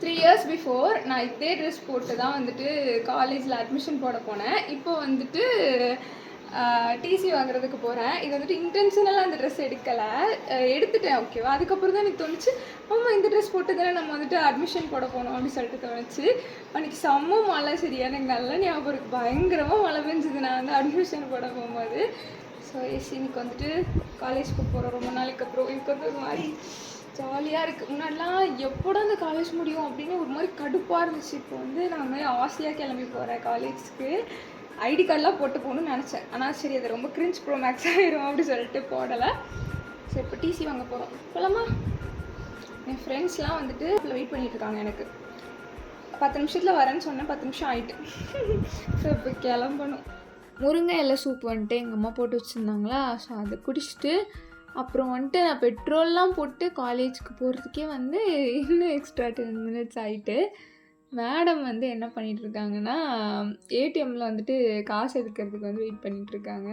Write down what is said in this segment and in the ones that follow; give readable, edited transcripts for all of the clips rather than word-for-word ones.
3 years before நான் இதே dress போட்டு தான் வந்துட்டு காலேஜில் அட்மிஷன் போட போனேன். இப்போ வந்துட்டு டிசி வாங்குறதுக்கு போகிறேன். இது வந்துட்டு இன்டென்ஷனலாக அந்த ட்ரெஸ் எடுத்துட்டேன் ஓகேவா. அதுக்கப்புறம் தான் எனக்கு தோணுச்சு, ஆமாம் இந்த ட்ரெஸ் போட்டு தானே நம்ம வந்துட்டு அட்மிஷன் போட போனோம் அப்படின்னு சொல்லிட்டு தோணுச்சு. அன்றைக்கி செம்ம மழை, சரியா எனக்கு நல்லா ஞாபகம் இருக்குது. பயங்கரமாக மழை பெஞ்சுது நான் வந்து அட்மிஷன் போட போகும்போது. ஸோ எஸ் இன்னைக்கு வந்துட்டு காலேஜுக்கு போகிறோம் ரொம்ப நாளைக்கு அப்புறம். எனக்கு வந்து ஒரு மாதிரி ஜாலியாக இருக்குது. முன்னாடிலாம் எப்போட அந்த காலேஜ் முடியும் அப்படின்னு ஒரு மாதிரி கடுப்பாக இருந்துச்சு. இப்போ வந்து நான் மாதிரி ஆசையாக கிளம்பி போகிறேன் காலேஜுக்கு. ஐடி கார்டெலாம் போட்டு போகணுன்னு நினச்சேன். ஆனால் சரி அது ரொம்ப கிரிஞ்ச் ப்ரோ மேக்ஸ் ஆகிரும் அப்படின்னு சொல்லிட்டு போடலை. சரி இப்போ டிசி வாங்க போகிறோம். போகலாமா? என் ஃப்ரெண்ட்ஸ்லாம் வந்துட்டு வெயிட் பண்ணிகிட்ருக்காங்க. எனக்கு 10 நிமிஷத்தில் வரேன்னு சொன்னேன். 10 நிமிஷம் ஆகிட்டு. ஸோ இப்போ கிளம்பணும். முருங்கை இலை சூப் வந்துட்டு எங்கள் அம்மா போட்டு வச்சுருந்தாங்களா. ஸோ அதை குடிச்சிட்டு அப்புறம் வந்துட்டு நான் பெட்ரோல்லாம் போட்டு காலேஜுக்கு போகிறதுக்கே வந்து இன்னும் எக்ஸ்ட்ரா 10 மினிட்ஸ் ஆகிட்டு. மேடம் வந்து என்ன பண்ணிகிட்ருக்காங்கன்னா ஏடிஎம்மில் வந்துட்டு காசு எடுக்கிறதுக்கு வந்து வெயிட் பண்ணிகிட்ருக்காங்க.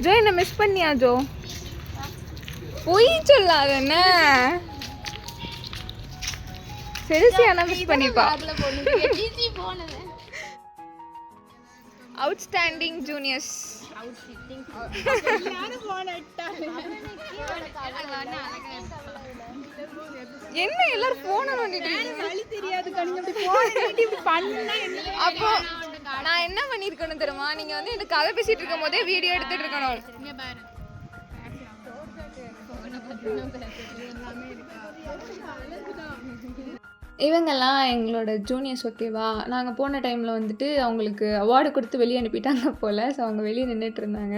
ஜோ என்ன மிஸ் பண்ணியா? ஜோ பொய் சொல்லாத என்ன செல்சியானா மிஸ் பண்ணிப்பா. Outstanding juniors. என்ன எல்லாரும் போன நோண்டிட்டு அப்போ நான் என்ன பண்ணிருக்கணும் தெரியுமா? நீங்க வந்து எனக்கு கதை பேசிட்டு இருக்கும் போதே வீடியோ எடுத்துட்டு இருக்கணும். இவங்கெல்லாம் எங்களோட ஜூனியர்ஸ் ஓகேவா. நாங்கள் போன டைமில் வந்துட்டு அவங்களுக்கு அவார்டு கொடுத்து வெளியே அனுப்பிட்டாங்க போல். ஸோ அவங்க வெளியே நின்றுட்டு இருந்தாங்க.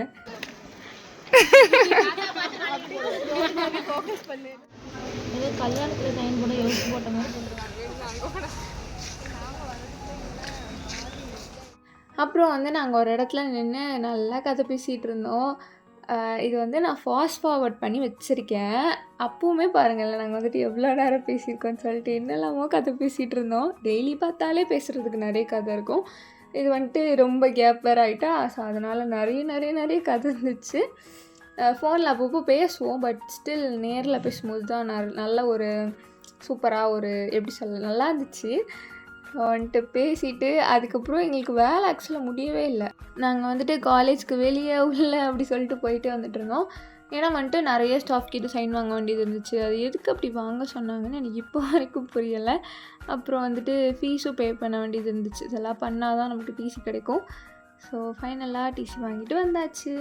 கல்யாணத்தில் டைம் போட யோசிச்சு போட்ட மாதிரி. அப்புறம் வந்து நாங்கள் ஒரு இடத்துல நின்று நல்லா கதை பேசிகிட்டு இருந்தோம். இது வந்து நான் ஃபாஸ்ட் ஃபார்வர்ட் பண்ணி வச்சுருக்கேன். அப்போவுமே பாருங்கள் நாங்கள் வந்துட்டு எவ்வளோ நேரம் பேசியிருக்கோன்னு சொல்லிட்டு என்னெல்லாமோ கதை பேசிகிட்டு இருந்தோம். டெய்லி பார்த்தாலே பேசுகிறதுக்கு நிறைய கதை இருக்கும். இது வந்துட்டு ரொம்ப கேப் வேறு ஆகிட்டா. ஸோ அதனால் நிறைய கதை இருந்துச்சு. ஃபோனில் அப்பப்போ பேசுவோம். பட் ஸ்டில் நேரில் பேசும்போது தான் நல்ல ஒரு சூப்பராக ஒரு எப்படி சொல்ல நல்லா இருந்துச்சு. வந்துட்டு பேசிட்டு அதுக்கப்புறம் எங்களுக்கு வேலை ஆக்சுவலாக முடியவே இல்லை. நாங்கள் வந்துட்டு காலேஜுக்கு வெளியே உள்ள அப்படி சொல்லிட்டு போயிட்டு வந்துட்டு இருந்தோம். ஏன்னா வந்துட்டு நிறைய ஸ்டாஃப் கிட்ட சைன் வாங்க வேண்டியது இருந்துச்சு. அது எதுக்கு அப்படி வாங்க சொன்னாங்கன்னு எனக்கு இப்போ வரைக்கும் புரியலை. அப்புறம் வந்துட்டு ஃபீஸும் பே பண்ண வேண்டியது இருந்துச்சு. இதெல்லாம் பண்ணால் தான் நமக்கு டிசி கிடைக்கும். ஸோ ஃபைனலாக டிசி வாங்கிட்டு வந்தாச்சு.